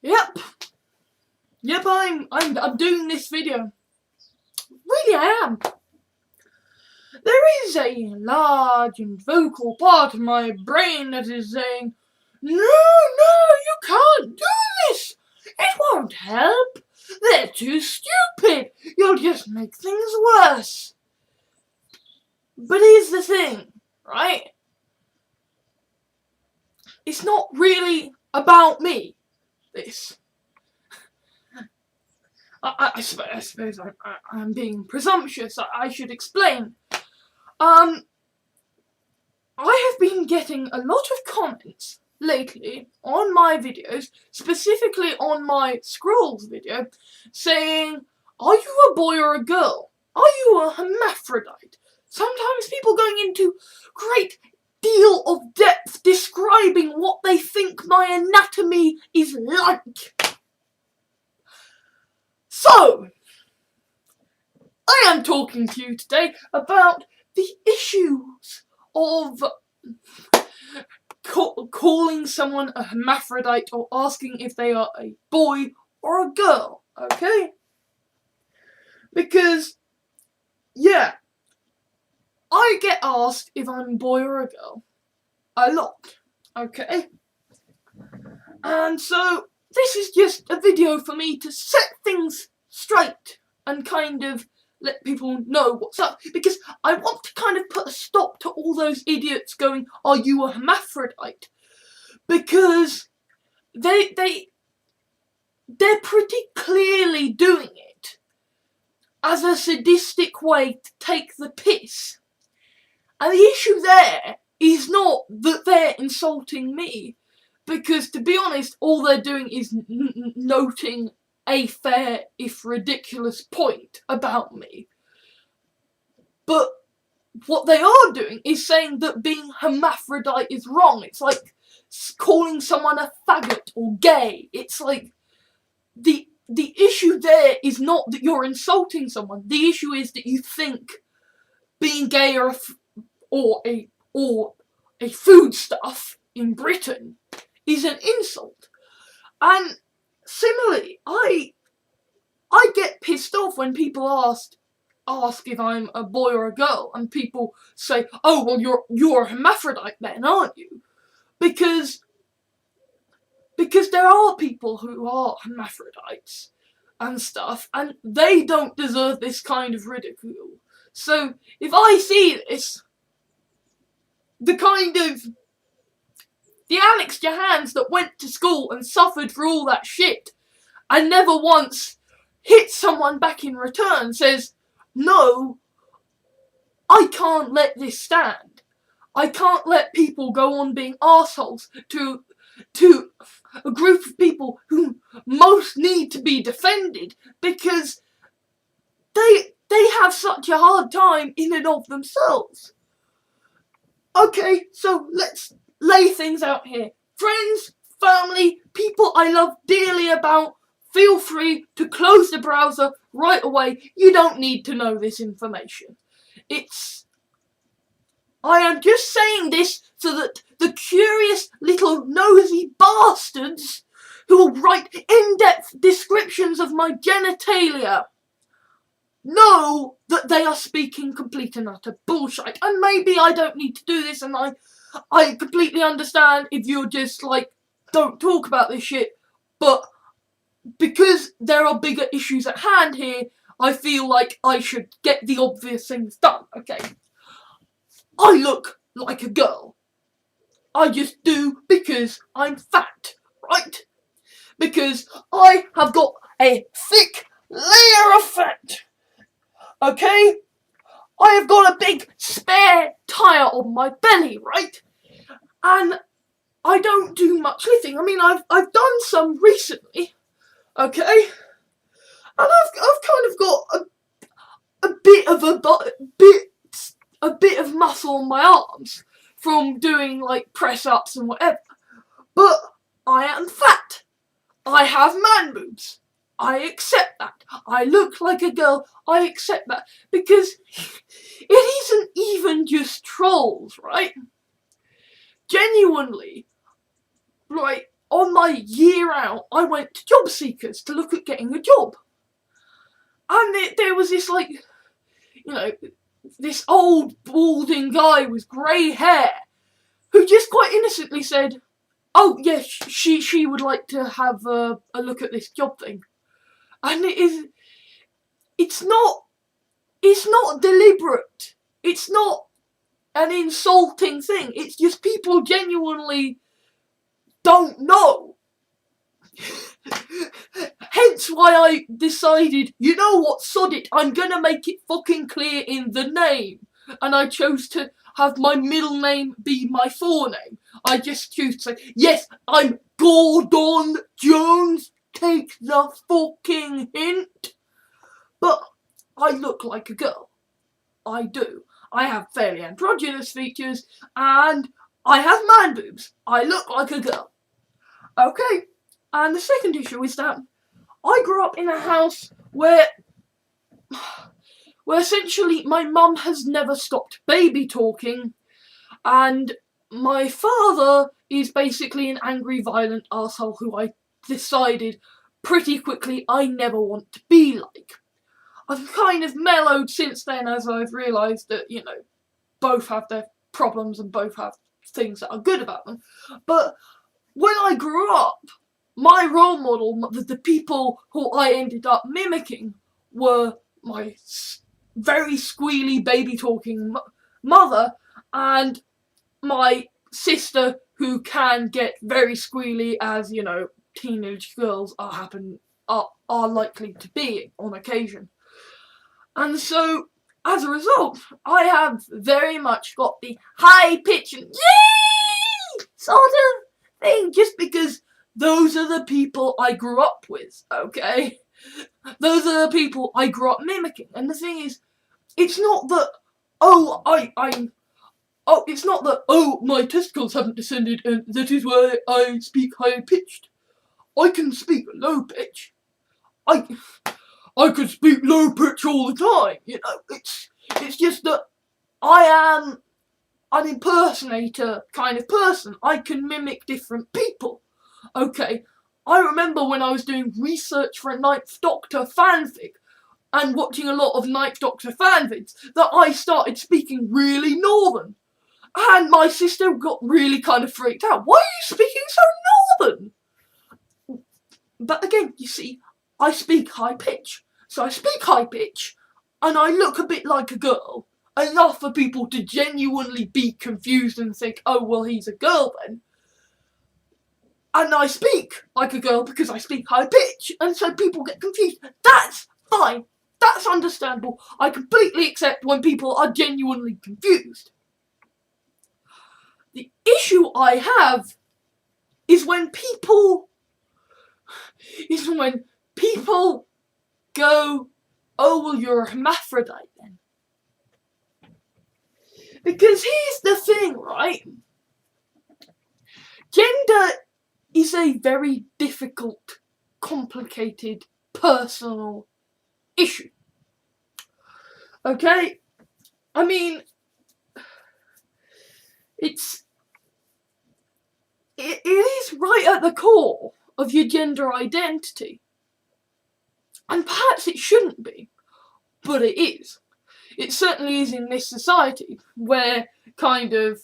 Yep. Yep, I'm doing this video. Really, I am. There is a large and vocal part of my brain that is saying, no, you can't do this. It won't help. They're too stupid. You'll just make things worse. But here's the thing, right? It's not really about me, this. I suppose I'm being presumptuous. I should explain. I have been getting a lot of comments lately on my videos, specifically on my Scrolls video, saying, are you a boy or a girl? Are you a hermaphrodite? Sometimes people going into great deal of depth describing what they think my anatomy is like. So, I am talking to you today about the issues of calling someone a hermaphrodite or asking if they are a boy or a girl, okay? Because, yeah, I get asked if I'm a boy or a girl a lot, okay? And so, this is just a video for me to set things straight and kind of let people know what's up, because I want to kind of put a stop to all those idiots going, are you a hermaphrodite? Because they're pretty clearly doing it as a sadistic way to take the piss. And the issue there is not that they're insulting me, because to be honest, all they're doing is noting a fair, if ridiculous, point about me. But what they are doing is saying that being hermaphrodite is wrong. It's like calling someone a faggot or gay. It's like the issue there is not that you're insulting someone. The issue is that you think being gay or a foodstuff in Britain is an insult. And similarly, I get pissed off when people ask if I'm a boy or a girl, and people say, oh, well, you're a hermaphrodite then, aren't you? Because there are people who are hermaphrodites and stuff, and they don't deserve this kind of ridicule. So, if I see this, the Alex Jahans that went to school and suffered for all that shit, and never once hit someone back in return, says, no, I can't let this stand. I can't let people go on being arseholes to a group of people who most need to be defended, because they have such a hard time in and of themselves. Okay, so let's lay things out here. Friends, family, people I love dearly about, feel free to close the browser right away. You don't need to know this information. I am just saying this so that the curious little nosy bastards who will write in-depth descriptions of my genitalia know that they are speaking complete and utter bullshit. And maybe I don't need to do this, and I completely understand if you're just like, don't talk about this shit, but because there are bigger issues at hand here, I feel like I should get the obvious things done, okay? I look like a girl. I just do, because I'm fat, right? Because I have got a thick layer of fat, okay? I have got a big spare tyre on my belly, right? And I don't do much lifting. I mean, I've done some recently, okay? And I've kind of got a bit of muscle on my arms from doing like press ups and whatever. But I am fat. I have man boobs. I accept that. I look like a girl. I accept that. Because it isn't even just trolls, right? Genuinely, like, on my year out, I went to job seekers to look at getting a job. And there was this, like, you know, this old balding guy with grey hair who just quite innocently said, oh, yes, she would like to have a look at this job thing. And it's not deliberate. It's not an insulting thing. It's just people genuinely don't know. Hence why I decided, you know what, sod it, I'm gonna make it fucking clear in the name. And I chose to have my middle name be my forename. I just choose to say, yes, I'm Gordon Jones, take the fucking hint. But I look like a girl. I do. I have fairly androgynous features, and I have man boobs. I look like a girl. Okay, and the second issue is that I grew up in a house where essentially my mum has never stopped baby talking, and my father is basically an angry, violent arsehole who I decided pretty quickly I never want to be like. I've kind of mellowed since then as I've realised that, you know, both have their problems and both have things that are good about them. But when I grew up, my role model, the people who I ended up mimicking, were my very squealy baby talking mother and my sister, who can get very squealy, as, you know, teenage girls are likely to be on occasion. And so, as a result, I have very much got the high pitch and yay sort of thing, just because those are the people I grew up with, okay? Those are the people I grew up mimicking. And the thing is, it's not that, it's not that, my testicles haven't descended and that is why I speak high pitched. I can speak low pitch. I could speak low pitch all the time, you know. It's just that I am an impersonator kind of person. I can mimic different people. Okay, I remember when I was doing research for a Ninth Doctor fanfic and watching a lot of Ninth Doctor fanfics that I started speaking really northern. And my sister got really kind of freaked out. Why are you speaking so northern? But again, you see, I speak high pitch. So I speak high pitch, and I look a bit like a girl, enough for people to genuinely be confused and think, oh, well, he's a girl then. And I speak like a girl because I speak high pitch, and so people get confused. That's fine. That's understandable. I completely accept when people are genuinely confused. The issue I have is when people go, oh, well, you're a hermaphrodite then. Because here's the thing, right? Gender is a very difficult, complicated, personal issue. Okay? I mean, it is right at the core of your gender identity. And perhaps it shouldn't be, but it is. It certainly is in this society, where kind of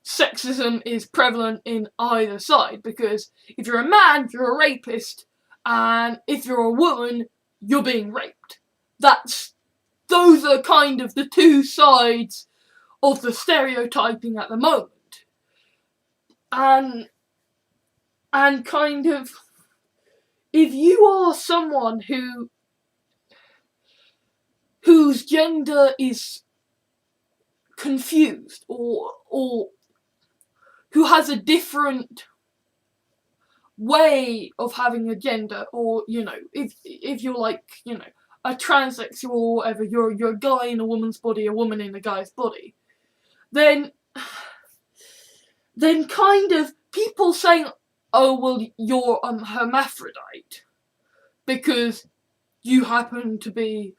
sexism is prevalent in either side, because if you're a man, you're a rapist, and if you're a woman, you're being raped. Those are kind of the two sides of the stereotyping at the moment. And kind of, if you are someone whose gender is confused, or who has a different way of having a gender, or, you know, if you're like, you know, a transsexual or whatever, you're a guy in a woman's body, a woman in a guy's body, then kind of people saying, oh, well, you're a hermaphrodite because you happen to be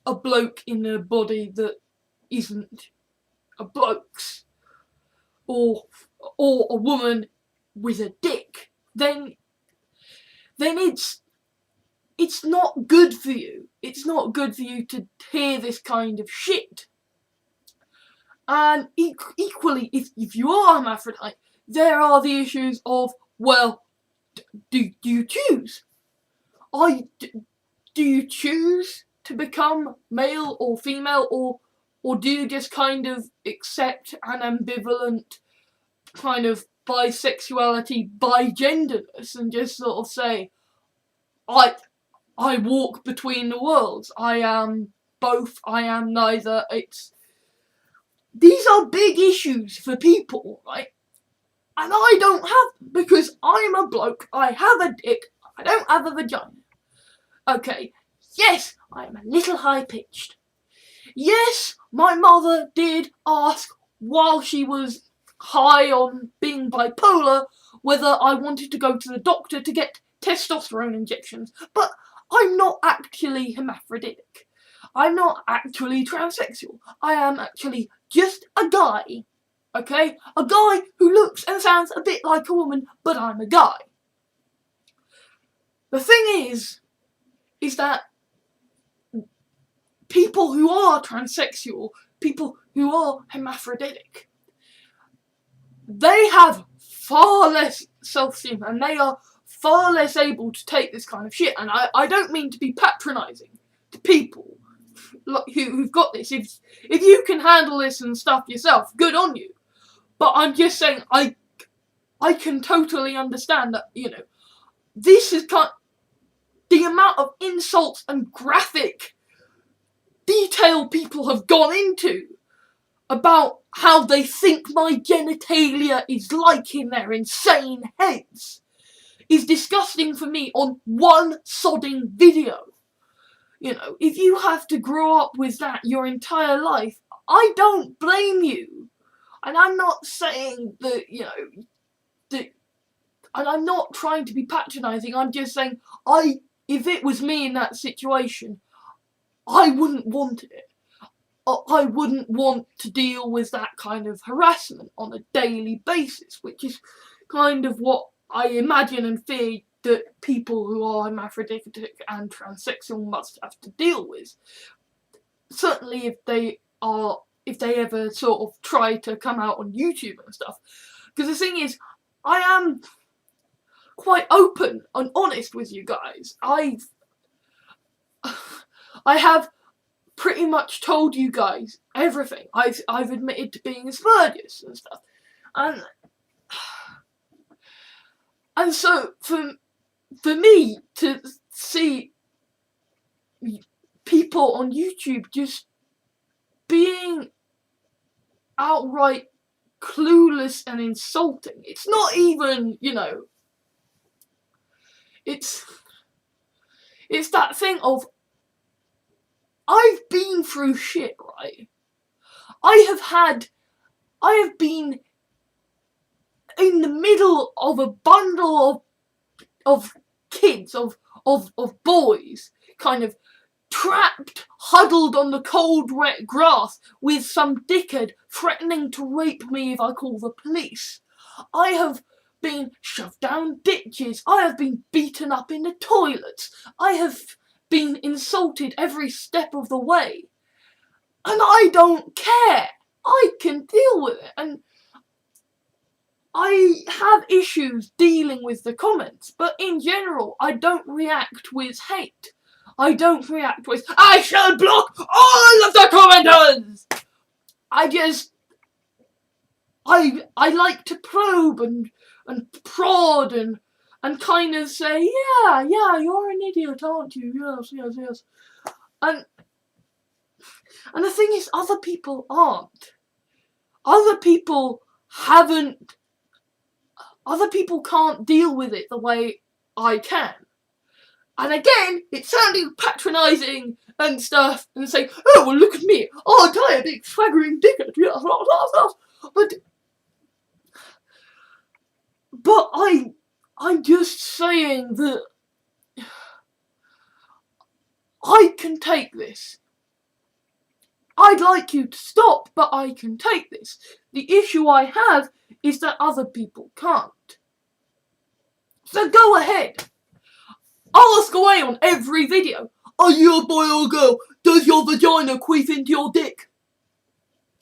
a bloke in a body that isn't a bloke's, or a woman with a dick then it's not good for you. It's not good for you to hear this kind of shit. And equally, if you are hermaphrodite, there are the issues of, well, do you choose? Do you choose to become male or female, or do you just kind of accept an ambivalent kind of bisexuality, bigenderness, and just sort of say, I walk between the worlds. I am both, I am neither. These are big issues for people, right? And I don't have, because I'm a bloke, I have a dick, I don't have a vagina. Okay, yes, I am a little high-pitched. Yes, my mother did ask, while she was high on being bipolar, whether I wanted to go to the doctor to get testosterone injections, but I'm not actually hermaphroditic. I'm not actually transsexual. I am actually just a guy. Okay? A guy who looks and sounds a bit like a woman, but I'm a guy. The thing is that people who are transsexual, people who are hermaphroditic, they have far less self-esteem and they are far less able to take this kind of shit. And I don't mean to be patronising to people who've got this. If you can handle this and stuff yourself, good on you. But I'm just saying, I can totally understand that, this is the amount of insults and graphic detail people have gone into about how they think my genitalia is like in their insane heads is disgusting for me on one sodding video. If you have to grow up with that your entire life, I don't blame you. And I'm not saying that, and I'm not trying to be patronising, I'm just saying, if it was me in that situation, I wouldn't want it. I wouldn't want to deal with that kind of harassment on a daily basis, which is kind of what I imagine and fear that people who are hermaphroditic and transsexual must have to deal with. Certainly if they ever sort of try to come out on YouTube and stuff. Because the thing is, I am quite open and honest with you guys. I have pretty much told you guys everything. I've admitted to being Asperger's and stuff. And so for me to see people on YouTube just being outright clueless and insulting, it's not even, it's that thing of, I've been through shit, right? I have been in the middle of a bundle of kids, of boys, kind of trapped, huddled on the cold, wet grass with some dickhead threatening to rape me if I call the police. I have been shoved down ditches. I have been beaten up in the toilets. I have been insulted every step of the way. And I don't care. I can deal with it. And I have issues dealing with the comments, but in general, I don't react with hate. I don't react with, I shall block all of the commenters! I like to probe and prod and kind of say, yeah, you're an idiot, aren't you? Yes. And the thing is, other people aren't. Other people can't deal with it the way I can. And again, it's sounding patronising and stuff, and saying, oh, well, look at me, aren't I a big swaggering dickhead? But I'm just saying that I can take this. I'd like you to stop, but I can take this. The issue I have is that other people can't. So go ahead. Ask away on every video. Are you a boy or a girl? Does your vagina queef into your dick?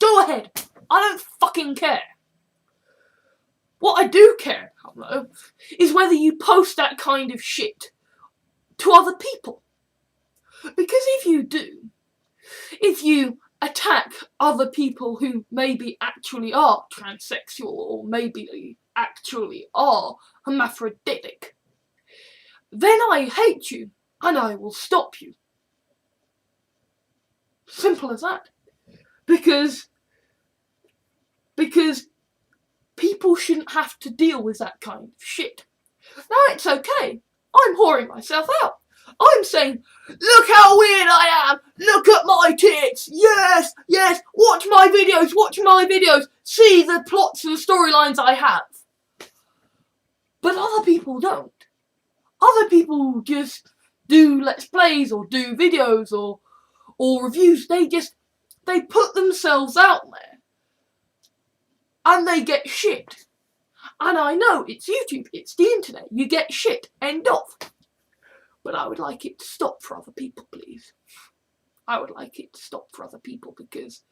Go ahead. I don't fucking care. What I do care about, though, is whether you post that kind of shit to other people. Because if you do, if you attack other people who maybe actually are transsexual or maybe actually are hermaphroditic, then I hate you and I will stop you. Simple as that. Because people shouldn't have to deal with that kind of shit. Now it's okay. I'm whoring myself out. I'm saying, look how weird I am. Look at my tits. Yes, yes. Watch my videos. Watch my videos. See the plots and storylines I have. But other people don't. Other people just do Let's Plays or do videos or reviews. They put themselves out there. And they get shit. And I know, it's YouTube, it's the internet, you get shit, end of. But I would like it to stop for other people, please. I would like it to stop for other people because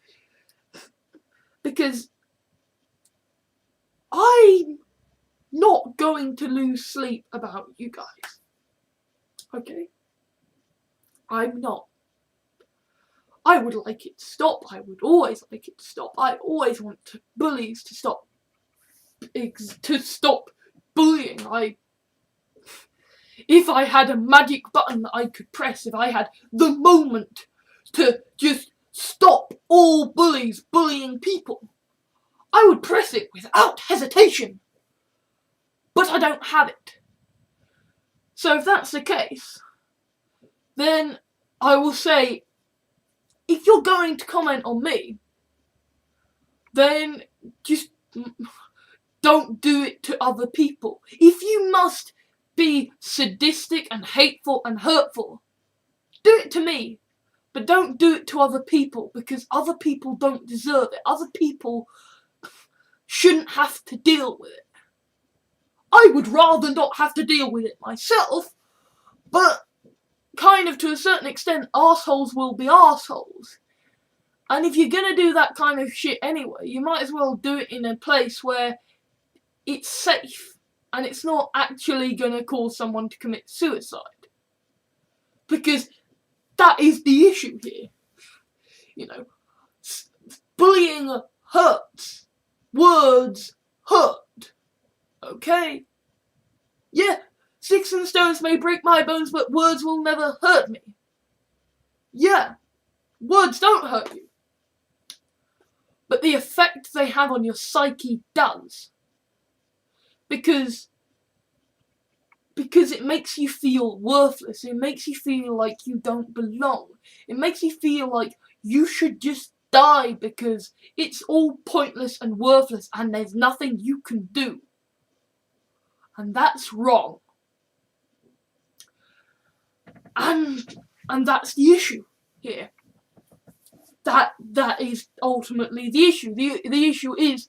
I'm not going to lose sleep about you guys. Okay? I'm not. I would like it to stop. I would always like it to stop. I always want bullies to stop. Bullying. If I had a magic button that I could press, if I had the moment to just stop all bullies bullying people, I would press it without hesitation. But I don't have it. So if that's the case, then I will say, if you're going to comment on me, then just don't do it to other people. If you must be sadistic and hateful and hurtful, do it to me. But don't do it to other people, because other people don't deserve it. Other people shouldn't have to deal with it. I would rather not have to deal with it myself, but kind of to a certain extent, arseholes will be arseholes. And if you're gonna do that kind of shit anyway, you might as well do it in a place where it's safe and it's not actually gonna cause someone to commit suicide. Because that is the issue here. You know, bullying hurts. Words hurt. Okay? Yeah, sticks and stones may break my bones, but words will never hurt me. Yeah, words don't hurt you. But the effect they have on your psyche does. Because it makes you feel worthless. It makes you feel like you don't belong. It makes you feel like you should just die because it's all pointless and worthless and there's nothing you can do. And that's wrong. And that's the issue here. That is ultimately the issue. The issue is,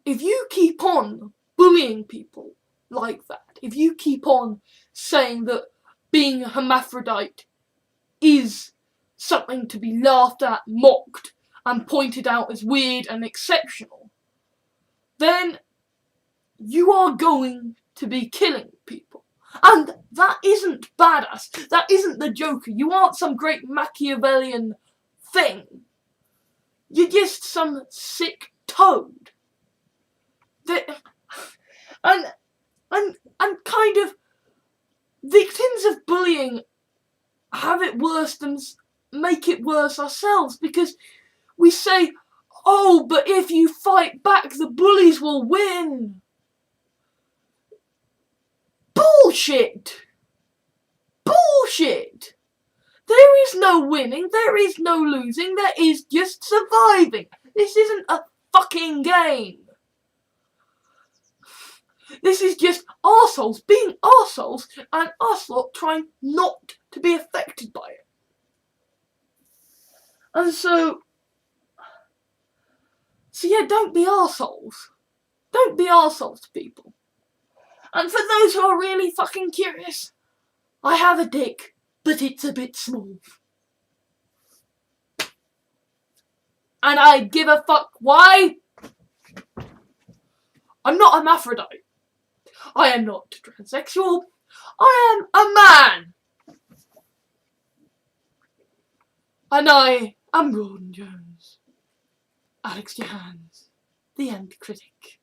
if you keep on bullying people like that, if you keep on saying that being a hermaphrodite is something to be laughed at, mocked, and pointed out as weird and exceptional, then you are going to be killing people. And that isn't badass. That isn't the Joker. You aren't some great Machiavellian thing. You're just some sick toad. And kind of victims of bullying have it worse than make it worse ourselves, because we say, oh, but if you fight back, the bullies will win. Bullshit! Bullshit! There is no winning, there is no losing, there is just surviving. This isn't a fucking game. This is just arseholes being arseholes and us lot trying not to be affected by it. And so yeah, don't be arseholes. Don't be arseholes to people. And for those who are really fucking curious, I have a dick, but it's a bit small. And I give a fuck why. I'm not a hermaphrodite. I am not transsexual. I am a man. And I am Gordon Jones. Alex Jahans, the end critic.